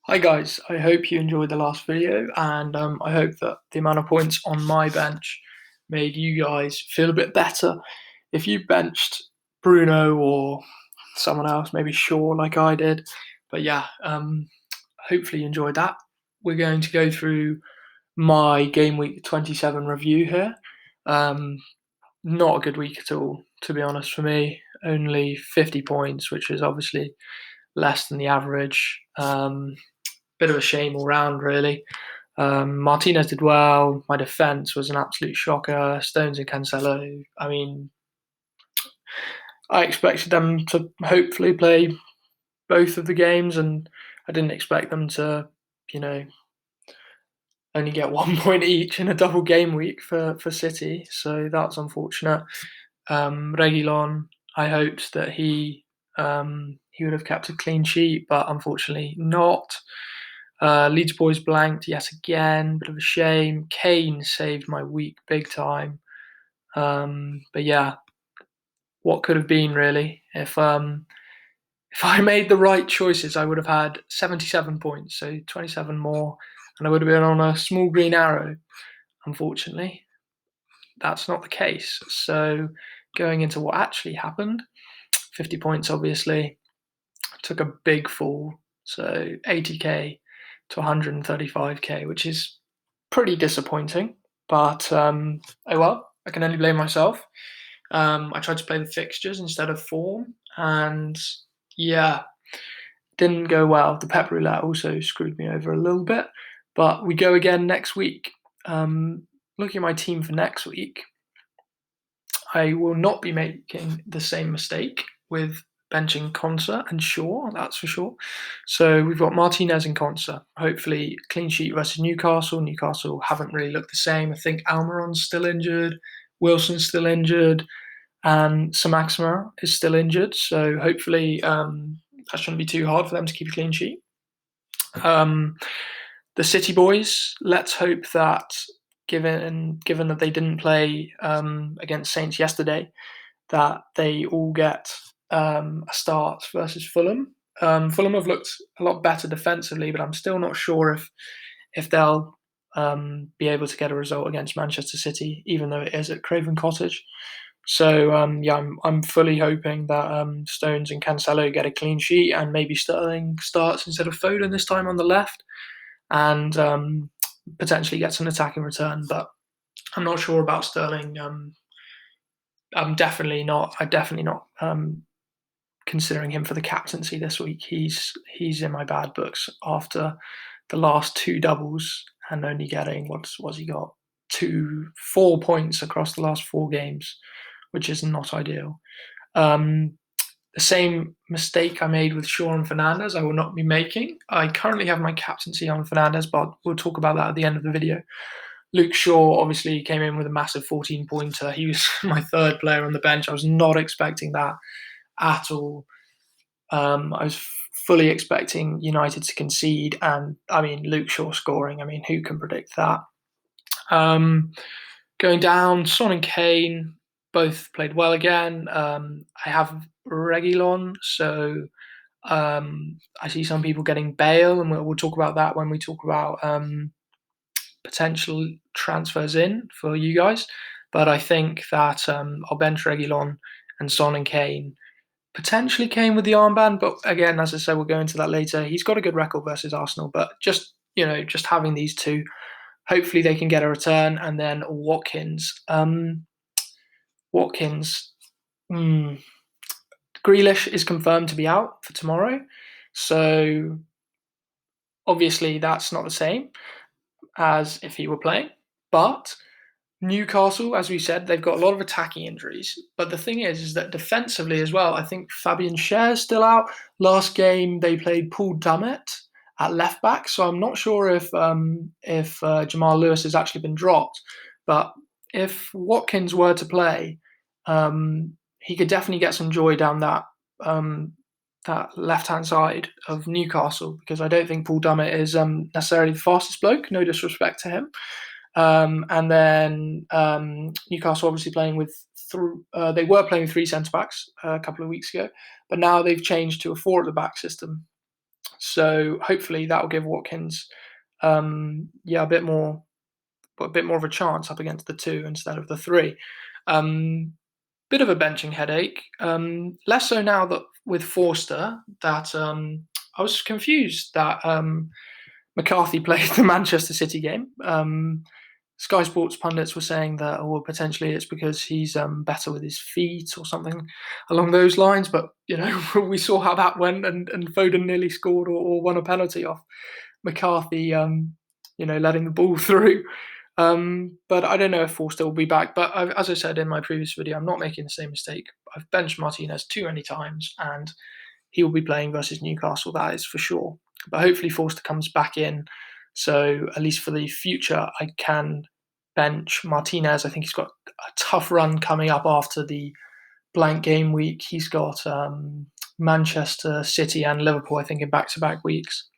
Hi guys, I hope you enjoyed the last video and I hope that the amount of points on my bench made you guys feel a bit better. If you benched Bruno or someone else, maybe Shaw like I did, but yeah, hopefully you enjoyed that. We're going to go through my game week 27 review here. Um, Not a good week at all, to be honest, for me. Only 50 points, which is obviously less than the average. Bit of a shame all round, really. Martinez did well. My defence was an absolute shocker. Stones and Cancelo. I mean, I expected them to hopefully play both of the games, and I didn't expect them to, you know, only get 1 point each in a double game week for City. So that's unfortunate. Reguilon, I hoped that he would have kept a clean sheet, but unfortunately not. Leeds boys blanked yet again, bit of a shame. Kane saved my week big time. But yeah, what could have been really if I made the right choices, I would have had 77 points, so 27 more, and I would have been on a small green arrow. Unfortunately, that's not the case. So going into what actually happened, 50 points obviously took a big fall, so 80k to 135k, which is pretty disappointing. But oh well, I can only blame myself. I tried to play the fixtures instead of form, and yeah, didn't go well. The pep roulette also screwed me over a little bit, but we go again next week. Looking at my team for next week, I will not be making the same mistake with benching Konsa and Shaw, that's for sure. So we've got Martinez and Konsa. Hopefully, clean sheet versus Newcastle. Newcastle haven't really looked the same. I think Almiron's still injured, Wilson's still injured, and Samaxima is still injured. So hopefully, that shouldn't be too hard for them to keep a clean sheet. Um, the City boys, let's hope that given that they didn't play against Saints yesterday, that they all get a start versus Fulham. Fulham have looked a lot better defensively, but I'm still not sure if they'll be able to get a result against Manchester City, even though it is at Craven Cottage. So yeah, I'm fully hoping that Stones and Cancelo get a clean sheet, and maybe Sterling starts instead of Foden this time on the left, and potentially gets an attacking return. But I'm not sure about Sterling. I'm definitely not. I definitely not considering him for the captaincy this week. He's in my bad books after the last two doubles and only getting what's he got 4 points across the last four games, which is not ideal. Um, the same mistake I made with Shaw and Fernandez, I will not be making. I currently have my captaincy on Fernandez, but we'll talk about that at the end of the video. Luke Shaw obviously came in with a massive 14 pointer. He was my third player on the bench. I was not expecting that at all. I was fully expecting United to concede, and I mean, Luke Shaw scoring. I mean, who can predict that? Um, Going down, Son and Kane both played well again. I have Reguilon, so I see some people getting Bale, and we'll talk about that when we talk about potential transfers in for you guys. But I think that I'll bench Reguilon and Son and Kane. Potentially Kane with the armband, but again, as I said, we'll go into that later. He's got a good record versus Arsenal, but just having these two, hopefully they can get a return. And then Watkins, Watkins, mm, Grealish is confirmed to be out for tomorrow, so obviously that's not the same as if he were playing, but Newcastle, as we said, they've got a lot of attacking injuries. But the thing is that defensively as well, I think Fabian Schär's still out. Last game they played Paul Dummett at left back, so I'm not sure if Jamal Lewis has actually been dropped. But if Watkins were to play, he could definitely get some joy down that left hand side of Newcastle, because I don't think Paul Dummett is necessarily the fastest bloke. No disrespect to him. And then Newcastle obviously playing with they were playing three centre backs a couple of weeks ago, but now they've changed to a four at the back system. So hopefully that will give Watkins, a bit more of a chance up against the two instead of the three. Um, Bit of a benching headache. Less so now that with Forster that I was confused that McCarthy played the Manchester City game. Sky Sports pundits were saying that, or potentially it's because he's better with his feet or something along those lines. But we saw how that went, and Foden nearly scored or won a penalty off McCarthy. Letting the ball through. But I don't know if Forster will be back. But as I said in my previous video, I'm not making the same mistake. I've benched Martinez too many times, and he will be playing versus Newcastle. That is for sure. But hopefully Forster comes back in, so at least for the future, I can bench Martinez. I think he's got a tough run coming up after the blank game week. He's got Manchester City and Liverpool, I think, in back-to-back weeks,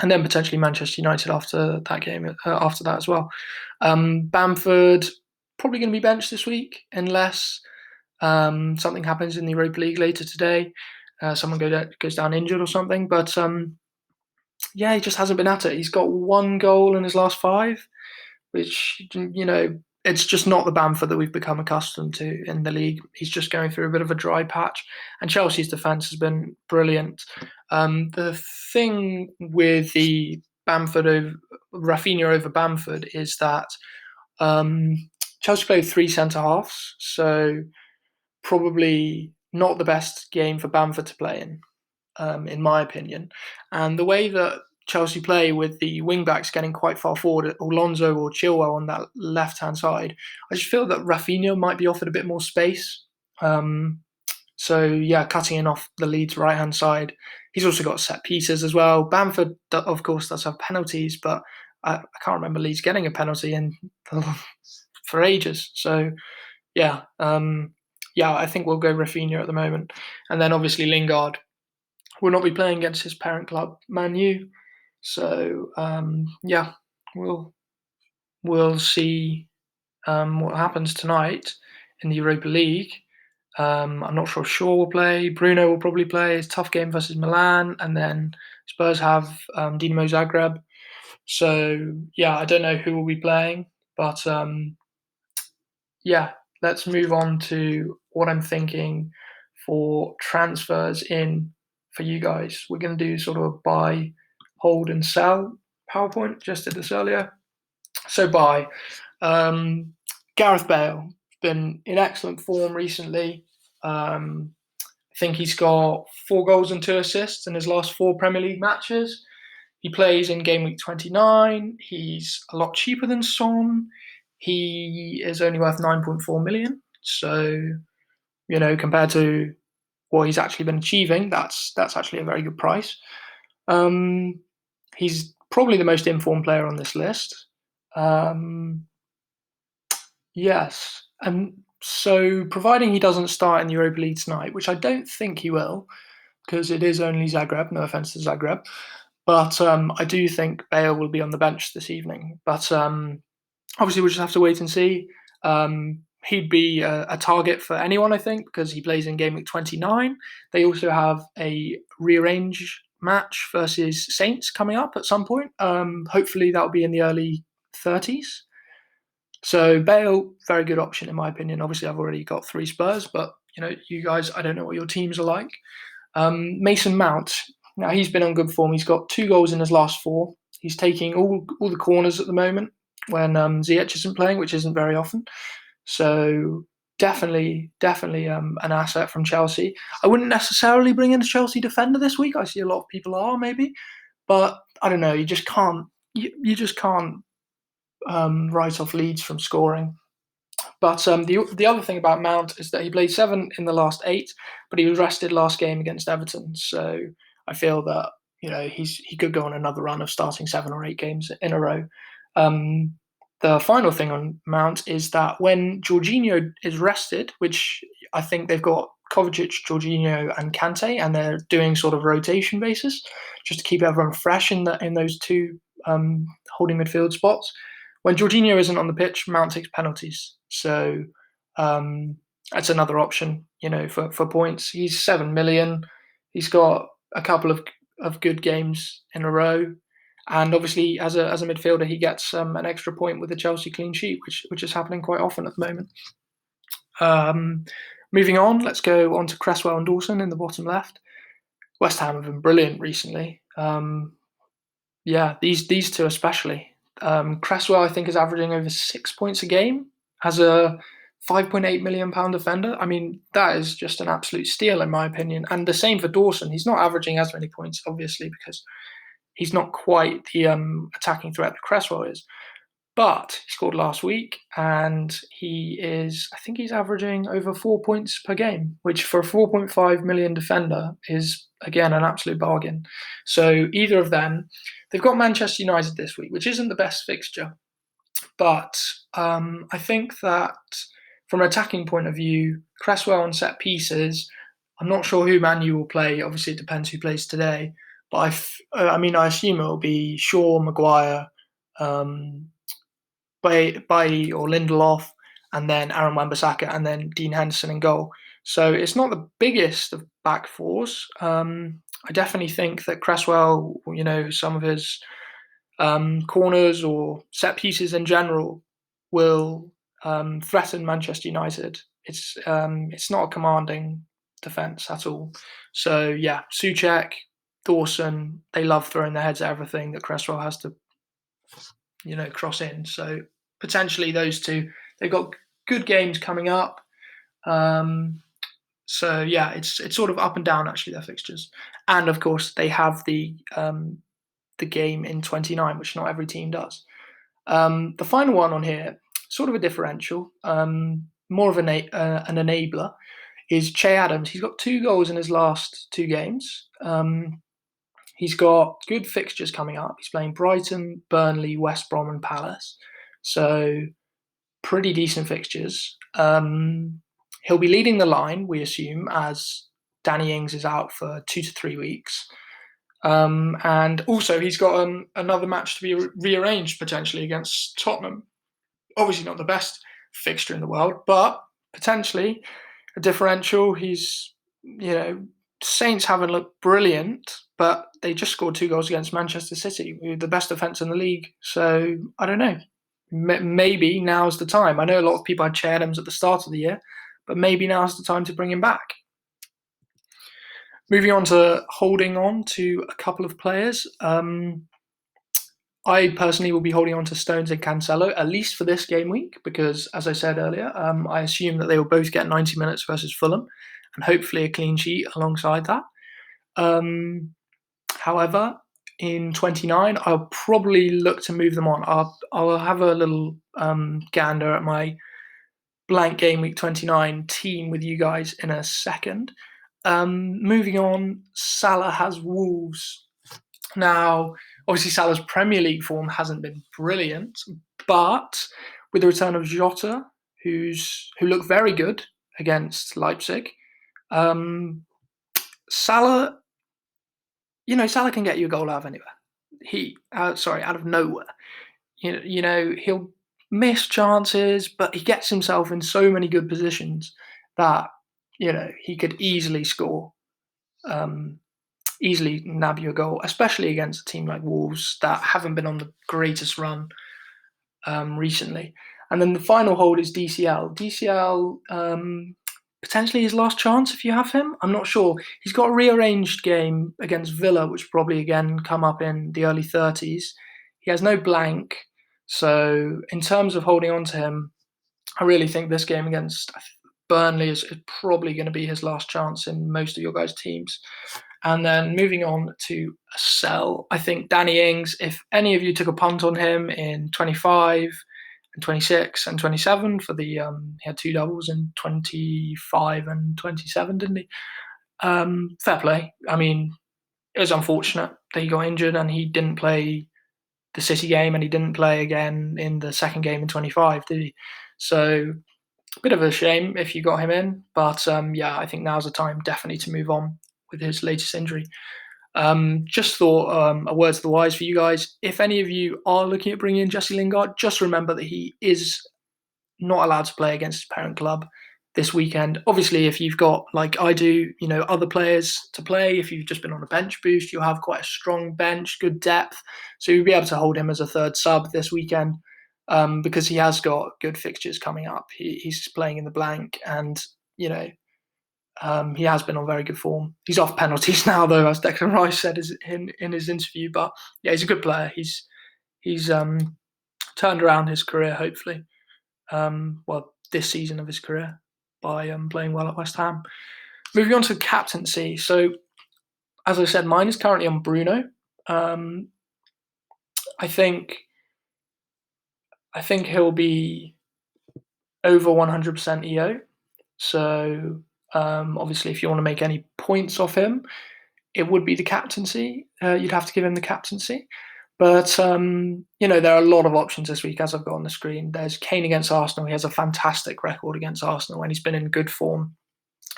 and then potentially Manchester United after that game. After that as well, Bamford probably going to be benched this week unless something happens in the Europa League later today. Someone goes down injured or something. But he just hasn't been at it. He's got 1 goal in his last 5, which, it's just not the Bamford that we've become accustomed to in the league. He's just going through a bit of a dry patch, and Chelsea's defence has been brilliant. The thing with the Rafinha over Bamford is that Chelsea played 3 centre halves, so probably not the best game for Bamford to play in my opinion. And the way that Chelsea play with the wing backs getting quite far forward, Alonso or Chilwell on that left hand side, I just feel that Rafinha might be offered a bit more space. Cutting in off the Leeds right hand side. He's also got set pieces as well. Bamford, of course, does have penalties, but I can't remember Leeds getting a penalty for ages. So I think we'll go Rafinha at the moment, and then obviously Lingard will not be playing against his parent club, Man U. So we'll see what happens tonight in the Europa League. I'm not sure Shaw will play. Bruno will probably play. It's a tough game versus Milan, and then Spurs have Dinamo Zagreb. So I don't know who will be playing, but let's move on to what I'm thinking for transfers in for you guys. We're going to do sort of a buy, hold, and sell PowerPoint. Just did this earlier. So buy. Gareth Bale been in excellent form recently. I think he's got 4 goals and 2 assists in his last 4 Premier League matches. He plays in game week 29. He's a lot cheaper than Son. He is only worth 9.4 million. So, compared to what he's actually been achieving, that's actually a very good price. He's probably the most informed player on this list. Yes. And so, providing he doesn't start in the Europa League tonight, which I don't think he will, because it is only Zagreb, no offense to Zagreb. But I do think Bale will be on the bench this evening. But obviously, we'll just have to wait and see. He'd be a target for anyone, I think, because he plays in game week 29. They also have a rearrange match versus Saints coming up at some point. Hopefully, that'll be in the early 30s. So Bale, very good option in my opinion. Obviously, I've already got 3 Spurs, but you guys, I don't know what your teams are like. Mason Mount, now he's been on good form. He's got 2 goals in his last 4. He's taking all the corners at the moment when Ziyech isn't playing, which isn't very often. So definitely an asset from Chelsea. I wouldn't necessarily bring in a Chelsea defender this week. I see a lot of people are maybe, but I don't know. You just can't. You just can't write off Leeds from scoring. But the other thing about Mount is that he played 7 in the last 8, but he was rested last game against Everton. So I feel that he could go on another run of starting 7 or 8 games in a row. The final thing on Mount is that when Jorginho is rested, which I think they've got Kovacic, Jorginho, and Kante, and they're doing sort of rotation basis just to keep everyone fresh in those 2 holding midfield spots. When Jorginho isn't on the pitch, Mount takes penalties. So that's another option, for points. He's 7 million. He's got a couple of of good games in a row. And obviously, as a midfielder, he gets an extra point with the Chelsea clean sheet, which is happening quite often at the moment. Moving on, let's go on to Cresswell and Dawson in the bottom left. West Ham have been brilliant recently. Yeah, these two especially. Cresswell, I think, is averaging over 6 points a game as a £5.8 million defender. I mean, that is just an absolute steal in my opinion. And the same for Dawson. He's not averaging as many points, obviously, because he's not quite the attacking threat that Cresswell is. But he scored last week, and I think he's averaging over 4 points per game, which for a 4.5 million defender is, again, an absolute bargain. So either of them, they've got Manchester United this week, which isn't the best fixture. But I think that from an attacking point of view, Cresswell on set pieces, I'm not sure who Man U will play. Obviously, it depends who plays today. But I assume it will be Shaw, Maguire, Bailly or Lindelof, and then Aaron Wan-Bissaka, and then Dean Henderson in goal. So it's not the biggest of back fours. I definitely think that Cresswell, some of his corners or set pieces in general will threaten Manchester United. It's not a commanding defence at all. So yeah, Souček, Dawson, they love throwing their heads at everything that Cresswell has to cross in. So potentially those two, they've got good games coming up. So yeah, it's sort of up and down actually, their fixtures. And of course they have the game in 29, which not every team does. The final one on here, sort of a differential, more of an enabler, is Che Adams. He's got 2 goals in his last 2 games. He's got good fixtures coming up. He's playing Brighton, Burnley, West Brom, and Palace. So pretty decent fixtures. He'll be leading the line, we assume, as Danny Ings is out for 2 to 3 weeks. And also, he's got another match to be rearranged potentially against Tottenham. Obviously, not the best fixture in the world, but potentially a differential. Saints haven't looked brilliant, but they just scored 2 goals against Manchester City, the best defence in the league. So I don't know. Maybe now's the time. I know a lot of people had Che Adams at the start of the year, but maybe now's the time to bring him back. Moving on to holding on to a couple of players. I personally will be holding on to Stones and Cancelo, at least for this game week, because as I said earlier, I assume that they will both get 90 minutes versus Fulham, and hopefully a clean sheet alongside that. However, in 29, I'll probably look to move them on. I'll have a little gander at my blank game week 29 team with you guys in a second. Moving on, Salah has Wolves. Now, obviously, Salah's Premier League form hasn't been brilliant, but with the return of Jota, who looked very good against Leipzig, Salah, Salah can get you a goal out of anywhere. Out of nowhere. He'll miss chances, but he gets himself in so many good positions that he could easily score. Easily nab you a goal, especially against a team like Wolves that haven't been on the greatest run recently. And then the final hold is DCL. DCL, potentially his last chance if you have him. I'm not sure. He's got a rearranged game against Villa, which probably again come up in the early 30s. He has no blank. So in terms of holding on to him, I really think this game against Burnley is probably going to be his last chance in most of your guys' teams. And then moving on to a sell, I think Danny Ings, if any of you took a punt on him in 25 and 26 and 27 for he had 2 doubles in 25 and 27, didn't he? Fair play. I mean, it was unfortunate that he got injured and he didn't play the City game and he didn't play again in the second game in 25, did he? So a bit of a shame if you got him in, but I think now's the time definitely to move on with his latest injury. Just thought a word to the wise for you guys. If any of you are looking at bringing in Jesse Lingard, just remember that he is not allowed to play against his parent club this weekend. Obviously, if you've got, like I do, other players to play, if you've just been on a bench boost, you'll have quite a strong bench, good depth. So you'll be able to hold him as a third sub this weekend because he has got good fixtures coming up. He's playing in the blank, and he has been on very good form. He's off penalties now, though, as Declan Rice said in his interview. But yeah, he's a good player. He's turned around his career, hopefully. This season of his career by playing well at West Ham. Moving on to captaincy. So, as I said, mine is currently on Bruno. I think he'll be over 100% EO. So, obviously, if you want to make any points off him, it would be the captaincy. You'd have to give him the captaincy. But, there are a lot of options this week, as I've got on the screen. There's Kane against Arsenal. He has a fantastic record against Arsenal, and he's been in good form.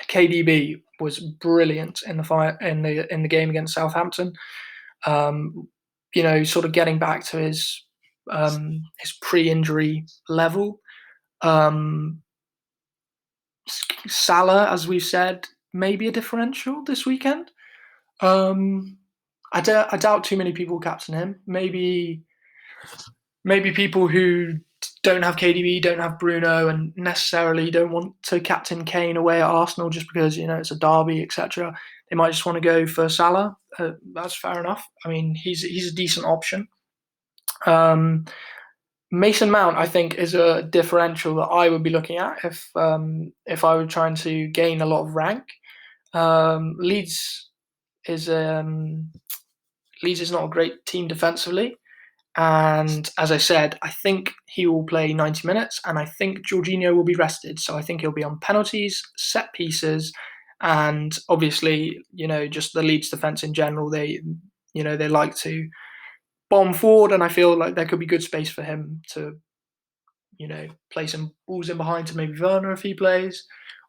KDB was brilliant in the game against Southampton. Sort of getting back to his pre-injury level. Salah, as we've said, maybe a differential this weekend. I doubt too many people captain him. Maybe people who don't have KDB, don't have Bruno, and necessarily don't want to captain Kane away at Arsenal just because it's a derby, etc. They might just want to go for Salah. That's fair enough. I mean, he's a decent option. Mason Mount, I think, is a differential that I would be looking at if I were trying to gain a lot of rank. Leeds is not a great team defensively. And as I said, I think he will play 90 minutes, and I think Jorginho will be rested. So I think he'll be on penalties, set pieces, and obviously, just the Leeds defence in general. They like to bomb forward, and I feel like there could be good space for him to, play some balls in behind to maybe Werner if he plays,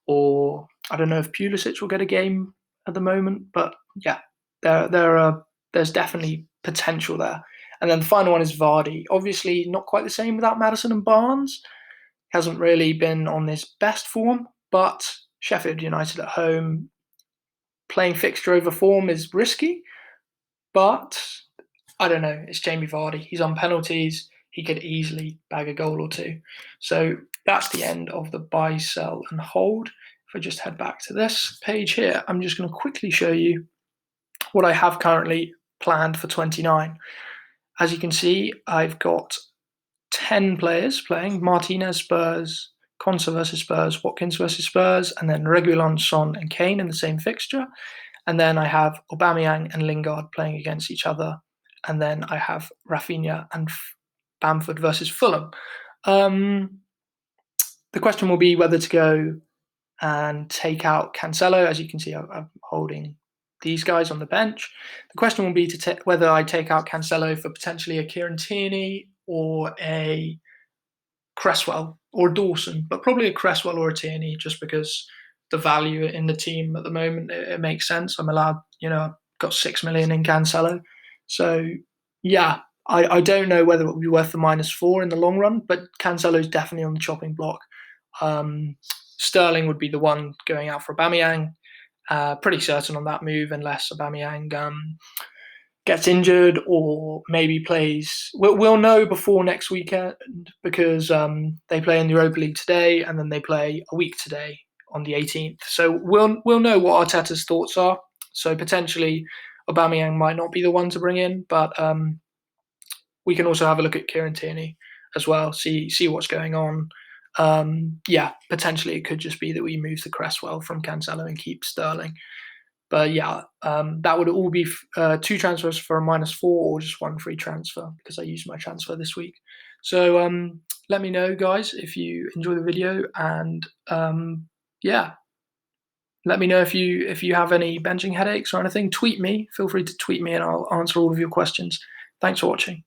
or I don't know if Pulisic will get a game at the moment, but yeah, there's definitely potential there. And then the final one is Vardy. Obviously, not quite the same without Maddison and Barnes. Hasn't really been on his best form, but Sheffield United at home, playing fixture over form is risky. But I don't know. It's Jamie Vardy. He's on penalties. He could easily bag a goal or two. So that's the end of the buy, sell, and hold. If I just head back to this page here, I'm just going to quickly show you what I have currently planned for 29. As you can see, I've got 10 players playing: Martinez, Spurs, Konsa versus Spurs, Watkins versus Spurs, and then Reguilon, Son, and Kane in the same fixture. And then I have Aubameyang and Lingard playing against each other. And then I have Rafinha and Bamford versus Fulham. The question will be whether to go and take out Cancelo. As you can see, I'm holding these guys on the bench. The question will be whether I take out Cancelo for potentially a Kieran Tierney or a Cresswell or a Dawson, but probably a Cresswell or a Tierney, just because the value in the team at the moment, it makes sense. I'm allowed, I've got 6 million in Cancelo. So yeah, I don't know whether it would be worth the -4 in the long run, but Cancelo's definitely on the chopping block. Sterling would be the one going out for Aubameyang. Pretty certain on that move, unless Aubameyang gets injured or maybe plays. We'll know before next weekend because they play in the Europa League today, and then they play a week today on the 18th. So we'll know what Arteta's thoughts are. So potentially Aubameyang might not be the one to bring in, but we can also have a look at Kieran Tierney as well, see what's going on. Potentially it could just be that we move the Cresswell from Cancelo and keep Sterling. But yeah, that would all be 2 transfers for a -4 or just 1 free transfer because I used my transfer this week. So let me know, guys, if you enjoy the video, and let me know if you have any benching headaches or anything. Tweet me. Feel free to tweet me, and I'll answer all of your questions. Thanks for watching.